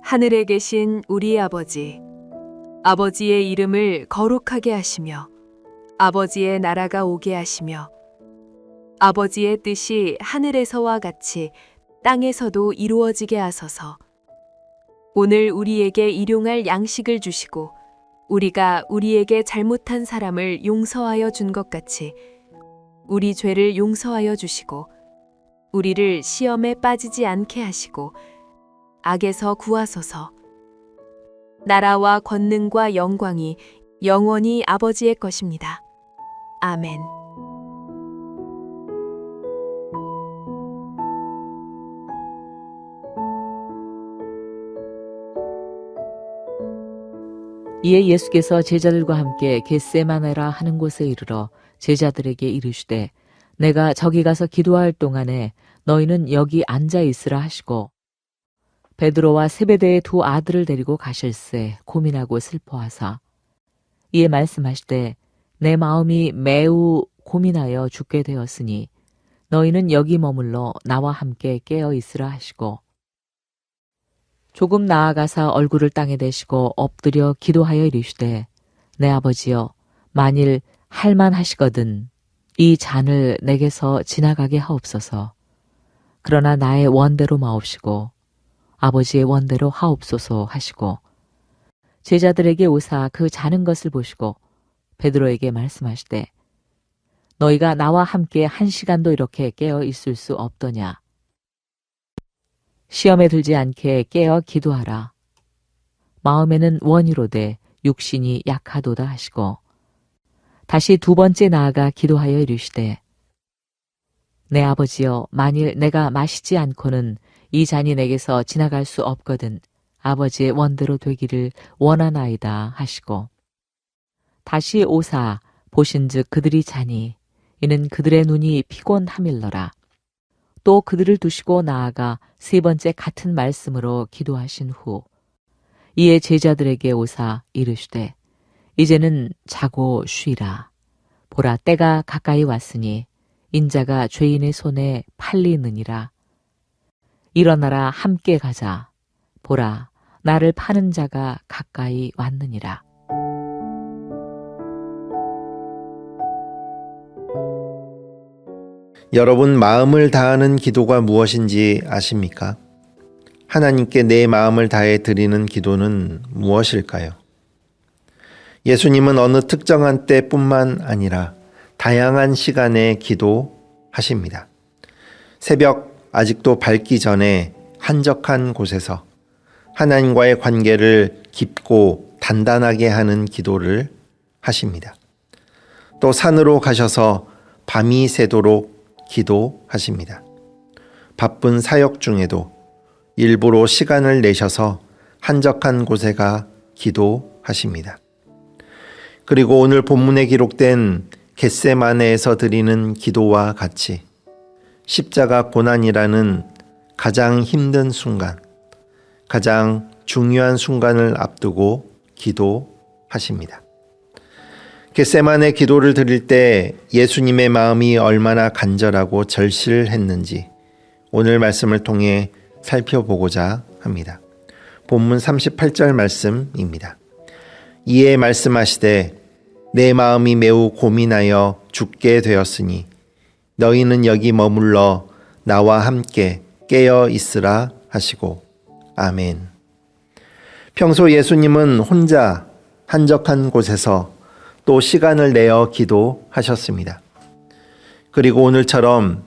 하늘에 계신 우리 아버지, 아버지의 이름을 거룩하게 하시며 아버지의 나라가 오게 하시며 아버지의 뜻이 하늘에서와 같이 땅에서도 이루어지게 하소서. 오늘 우리에게 일용할 양식을 주시고 우리가 우리에게 잘못한 사람을 용서하여 준 것 같이 우리 죄를 용서하여 주시고 우리를 시험에 빠지지 않게 하시고 악에서 구하소서. 나라와 권능과 영광이 영원히 아버지의 것입니다. 아멘. 이에 예수께서 제자들과 함께 겟세마네라 하는 곳에 이르러 제자들에게 이르시되 내가 저기 가서 기도할 동안에 너희는 여기 앉아 있으라 하시고 베드로와 세베대의 두 아들을 데리고 가실새 고민하고 슬퍼하사 이에 말씀하시되 내 마음이 매우 고민하여 죽게 되었으니 너희는 여기 머물러 나와 함께 깨어 있으라 하시고 조금 나아가사 얼굴을 땅에 대시고 엎드려 기도하여 이르시되 내 아버지여 만일 할만하시거든 이 잔을 내게서 지나가게 하옵소서. 그러나 나의 원대로 마옵시고 아버지의 원대로 하옵소서 하시고 제자들에게 오사 그 자는 것을 보시고 베드로에게 말씀하시되 너희가 나와 함께 1시간도 이렇게 깨어 있을 수 없더냐. 시험에 들지 않게 깨어 기도하라. 마음에는 원이로되 육신이 약하도다 하시고 다시 두 번째 나아가 기도하여 이르시되 내 아버지여 만일 내가 마시지 않고는 이 잔이 내게서 지나갈 수 없거든 아버지의 원대로 되기를 원하나이다 하시고 다시 오사 보신즉 그들이 자니 이는 그들의 눈이 피곤함일러라. 또 그들을 두시고 나아가 세 번째 같은 말씀으로 기도하신 후 이에 제자들에게 오사 이르시되 이제는 자고 쉬라. 보라 때가 가까이 왔으니 인자가 죄인의 손에 팔리느니라. 일어나라 함께 가자. 보라 나를 파는 자가 가까이 왔느니라. 여러분 마음을 다하는 기도가 무엇인지 아십니까? 하나님께 내 마음을 다해 드리는 기도는 무엇일까요? 예수님은 어느 특정한 때뿐만 아니라 다양한 시간에 기도하십니다. 새벽 아직도 밝기 전에 한적한 곳에서 하나님과의 관계를 깊고 단단하게 하는 기도를 하십니다. 또 산으로 가셔서 밤이 새도록 기도하십니다. 바쁜 사역 중에도 일부러 시간을 내셔서 한적한 곳에 가 기도하십니다. 그리고 오늘 본문에 기록된 겟세마네에서 드리는 기도와 같이 십자가 고난이라는 가장 힘든 순간, 가장 중요한 순간을 앞두고 기도하십니다. 겟세마네 기도를 드릴 때 예수님의 마음이 얼마나 간절하고 절실했는지 오늘 말씀을 통해 살펴보고자 합니다. 본문 38절 말씀입니다. 이에 말씀하시되 내 마음이 매우 고민하여 죽게 되었으니 너희는 여기 머물러 나와 함께 깨어 있으라 하시고 아멘. 평소 예수님은 혼자 한적한 곳에서 또 시간을 내어 기도하셨습니다. 그리고 오늘처럼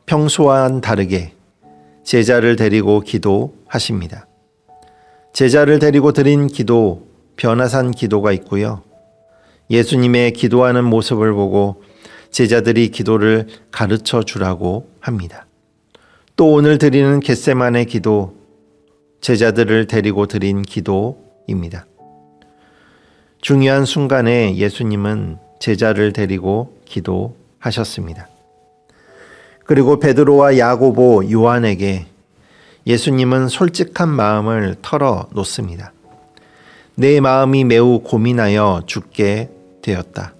평소와는 다르게 제자를 데리고 기도하십니다. 제자를 데리고 드린 기도, 변화산 기도가 있고요. 예수님의 기도하는 모습을 보고 제자들이 기도를 가르쳐 주라고 합니다. 또 오늘 드리는 겟세마네 기도, 제자들을 데리고 드린 기도입니다. 중요한 순간에 예수님은 제자를 데리고 기도하셨습니다. 그리고 베드로와 야고보, 요한에게 예수님은 솔직한 마음을 털어 놓습니다. 내 마음이 매우 고민하여 죽게 되었다.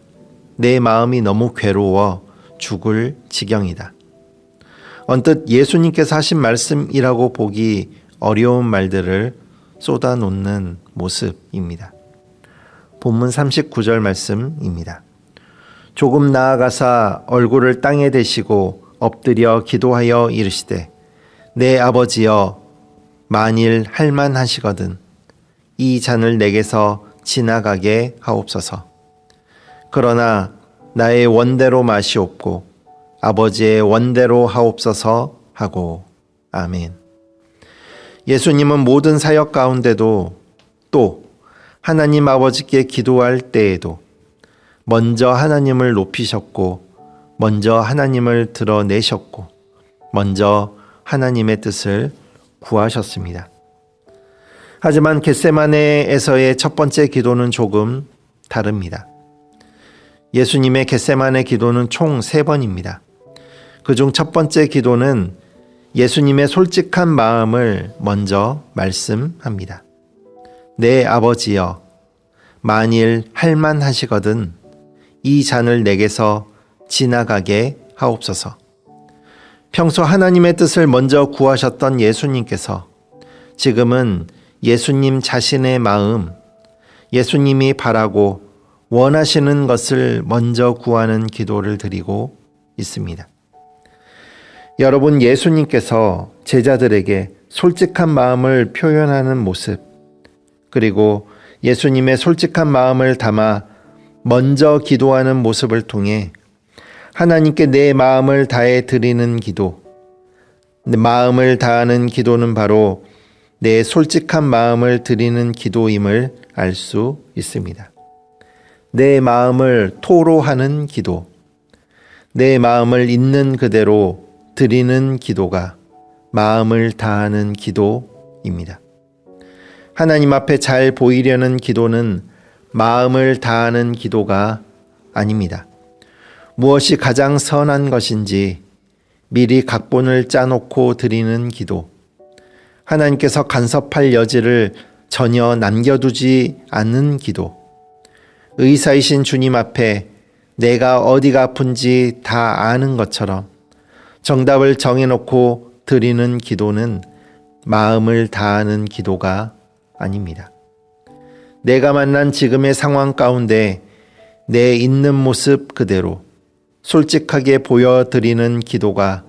내 마음이 너무 괴로워 죽을 지경이다. 언뜻 예수님께서 하신 말씀이라고 보기 어려운 말들을 쏟아놓는 모습입니다. 본문 39절 말씀입니다. 조금 나아가사 얼굴을 땅에 대시고 엎드려 기도하여 이르시되 내 아버지여 만일 할만하시거든 이 잔을 내게서 지나가게 하옵소서. 그러나 나의 원대로 마시옵고 아버지의 원대로 하옵소서 하고. 아멘. 예수님은 모든 사역 가운데도 또 하나님 아버지께 기도할 때에도 먼저 하나님을 높이셨고 먼저 하나님을 드러내셨고 먼저 하나님의 뜻을 구하셨습니다. 하지만 겟세마네에서의 첫 번째 기도는 조금 다릅니다. 예수님의 겟세마네 기도는 총 3번입니다. 그중 첫 번째 기도는 예수님의 솔직한 마음을 먼저 말씀합니다. 내 아버지여 만일 할만하시거든 이 잔을 내게서 지나가게 하옵소서. 평소 하나님의 뜻을 먼저 구하셨던 예수님께서 지금은 예수님 자신의 마음, 예수님이 바라고 원하시는 것을 먼저 구하는 기도를 드리고 있습니다. 여러분, 예수님께서 제자들에게 솔직한 마음을 표현하는 모습, 그리고 예수님의 솔직한 마음을 담아 먼저 기도하는 모습을 통해 하나님께 내 마음을 다해 드리는 기도, 마음을 다하는 기도는 바로 내 솔직한 마음을 드리는 기도임을 알 수 있습니다. 내 마음을 토로하는 기도, 내 마음을 있는 그대로 드리는 기도가 마음을 다하는 기도입니다. 하나님 앞에 잘 보이려는 기도는 마음을 다하는 기도가 아닙니다. 무엇이 가장 선한 것인지 미리 각본을 짜놓고 드리는 기도, 하나님께서 간섭할 여지를 전혀 남겨두지 않는 기도, 의사이신 주님 앞에 내가 어디가 아픈지 다 아는 것처럼 정답을 정해놓고 드리는 기도는 마음을 다하는 기도가 아닙니다. 내가 만난 지금의 상황 가운데 내 있는 모습 그대로 솔직하게 보여드리는 기도가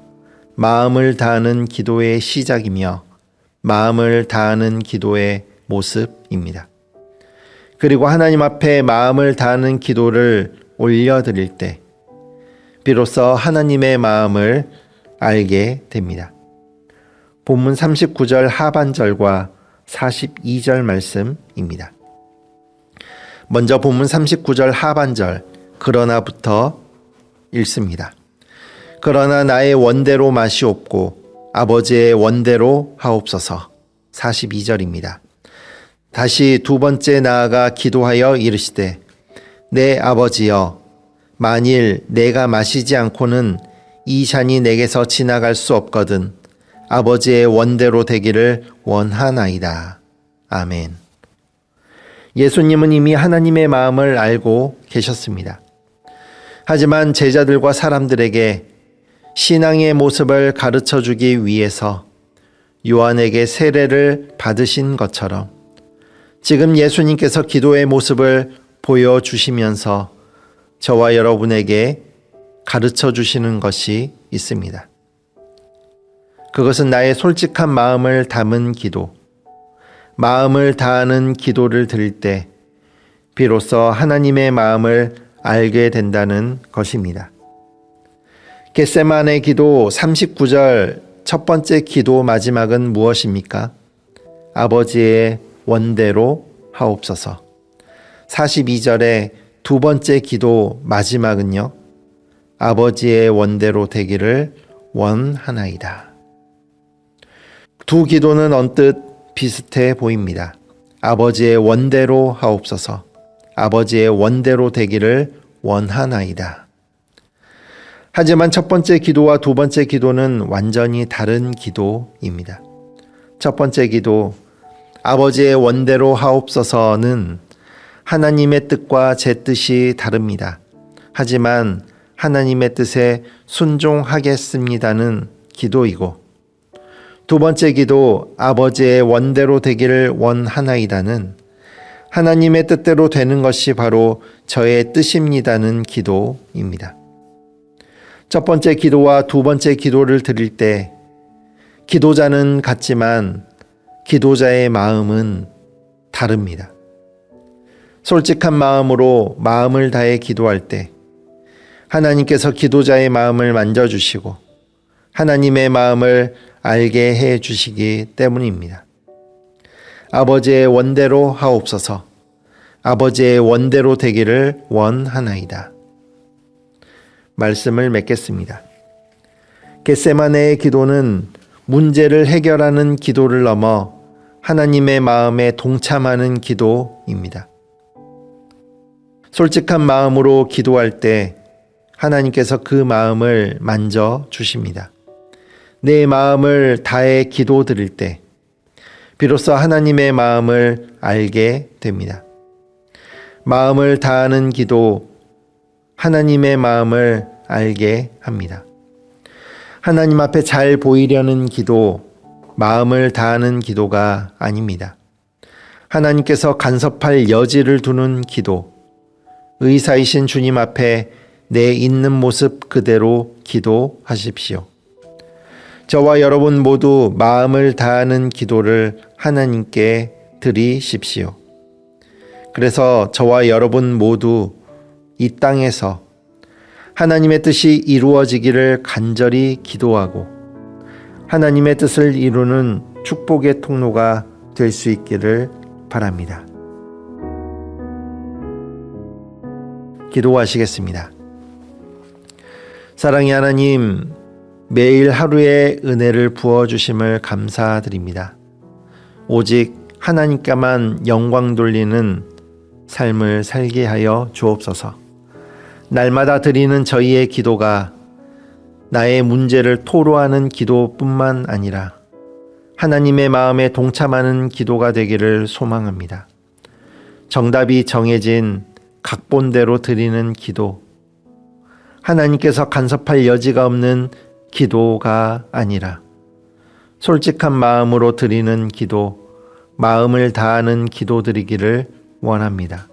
마음을 다하는 기도의 시작이며 마음을 다하는 기도의 모습입니다. 그리고 하나님 앞에 마음을 다하는 기도를 올려드릴 때 비로소 하나님의 마음을 알게 됩니다. 본문 39절 하반절과 42절 말씀입니다. 먼저 본문 39절 하반절 그러나부터 읽습니다. 그러나 나의 원대로 마시옵고 아버지의 원대로 하옵소서. 42절입니다. 다시 두 번째 나아가 기도하여 이르시되 내 아버지여 만일 내가 마시지 않고는 이 잔이 내게서 지나갈 수 없거든 아버지의 원대로 되기를 원하나이다. 아멘. 예수님은 이미 하나님의 마음을 알고 계셨습니다. 하지만 제자들과 사람들에게 신앙의 모습을 가르쳐 주기 위해서 요한에게 세례를 받으신 것처럼 지금 예수님께서 기도의 모습을 보여주시면서 저와 여러분에게 가르쳐 주시는 것이 있습니다. 그것은 나의 솔직한 마음을 담은 기도, 마음을 다하는 기도를 드릴 때 비로소 하나님의 마음을 알게 된다는 것입니다. 겟세마네 기도 39절 첫 번째 기도 마지막은 무엇입니까? 아버지의 원대로 하옵소서. 42절의 두 번째 기도 마지막은요. 아버지의 원대로 되기를 원하나이다. 두 기도는 언뜻 비슷해 보입니다. 아버지의 원대로 하옵소서. 아버지의 원대로 되기를 원하나이다. 하지만 첫 번째 기도와 두 번째 기도는 완전히 다른 기도입니다. 첫 번째 기도, 아버지의 원대로 하옵소서는 하나님의 뜻과 제 뜻이 다릅니다. 하지만 하나님의 뜻에 순종하겠습니다는 기도이고, 두 번째 기도, 아버지의 원대로 되기를 원하나이다는 하나님의 뜻대로 되는 것이 바로 저의 뜻입니다는 기도입니다. 첫 번째 기도와 두 번째 기도를 드릴 때 기도자는 같지만 기도자의 마음은 다릅니다. 솔직한 마음으로 마음을 다해 기도할 때 하나님께서 기도자의 마음을 만져주시고 하나님의 마음을 알게 해 주시기 때문입니다. 아버지의 원대로 하옵소서. 아버지의 원대로 되기를 원하나이다. 말씀을 맺겠습니다. 겟세마네의 기도는 문제를 해결하는 기도를 넘어 하나님의 마음에 동참하는 기도입니다. 솔직한 마음으로 기도할 때 하나님께서 그 마음을 만져 주십니다. 내 마음을 다해 기도 드릴 때 비로소 하나님의 마음을 알게 됩니다. 마음을 다하는 기도, 하나님의 마음을 알게 합니다. 하나님 앞에 잘 보이려는 기도, 마음을 다하는 기도가 아닙니다. 하나님께서 간섭할 여지를 두는 기도, 의사이신 주님 앞에 내 있는 모습 그대로 기도하십시오. 저와 여러분 모두 마음을 다하는 기도를 하나님께 드리십시오. 그래서 저와 여러분 모두 이 땅에서 하나님의 뜻이 이루어지기를 간절히 기도하고 하나님의 뜻을 이루는 축복의 통로가 될 수 있기를 바랍니다. 기도하시겠습니다. 사랑의 하나님, 매일 하루의 은혜를 부어주심을 감사드립니다. 오직 하나님께만 영광 돌리는 삶을 살게 하여 주옵소서. 날마다 드리는 저희의 기도가 나의 문제를 토로하는 기도뿐만 아니라 하나님의 마음에 동참하는 기도가 되기를 소망합니다. 정답이 정해진 각본대로 드리는 기도, 하나님께서 간섭할 여지가 없는 기도가 아니라 솔직한 마음으로 드리는 기도, 마음을 다하는 기도 드리기를 원합니다.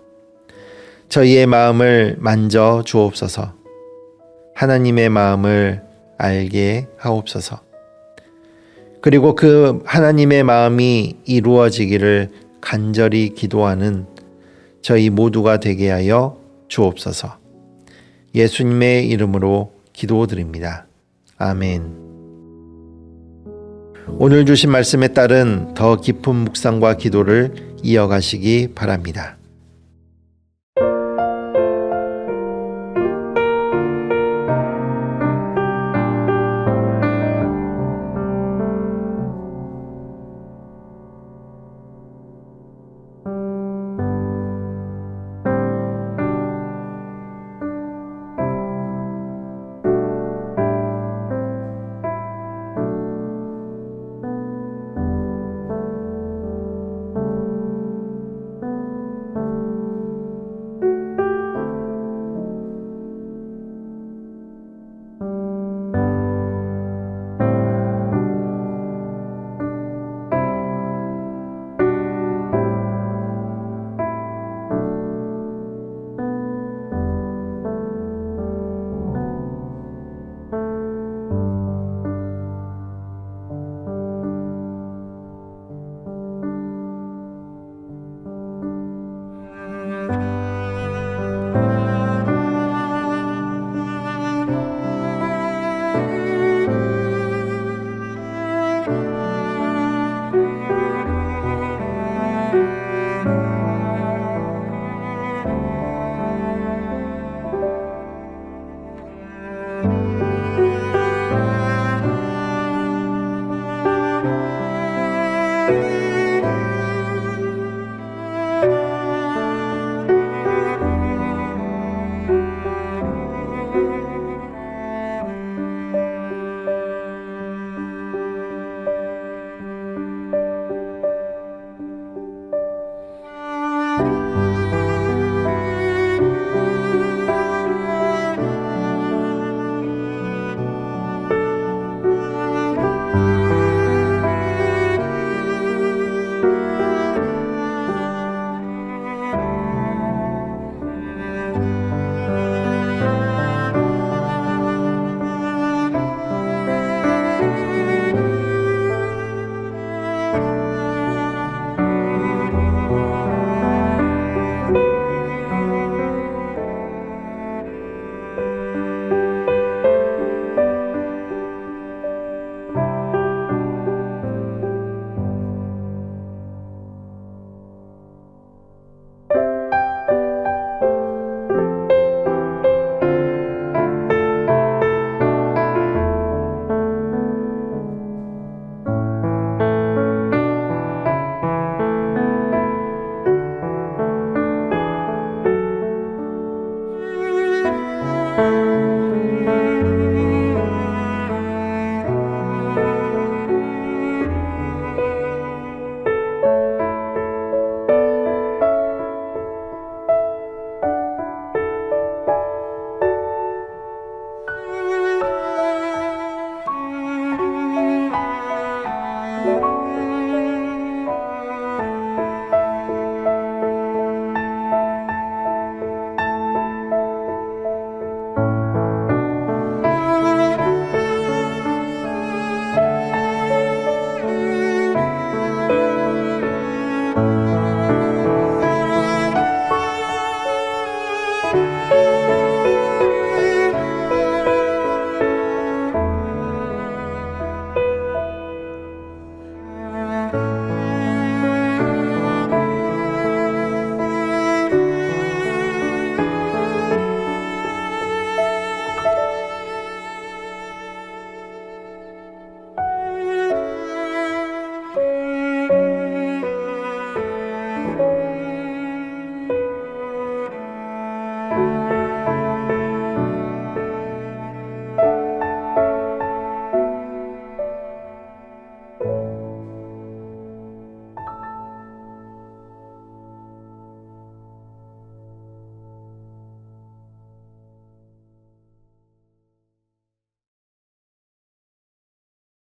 저희의 마음을 만져 주옵소서. 하나님의 마음을 알게 하옵소서. 그리고 그 하나님의 마음이 이루어지기를 간절히 기도하는 저희 모두가 되게 하여 주옵소서. 예수님의 이름으로 기도드립니다. 아멘. 오늘 주신 말씀에 따른 더 깊은 묵상과 기도를 이어가시기 바랍니다.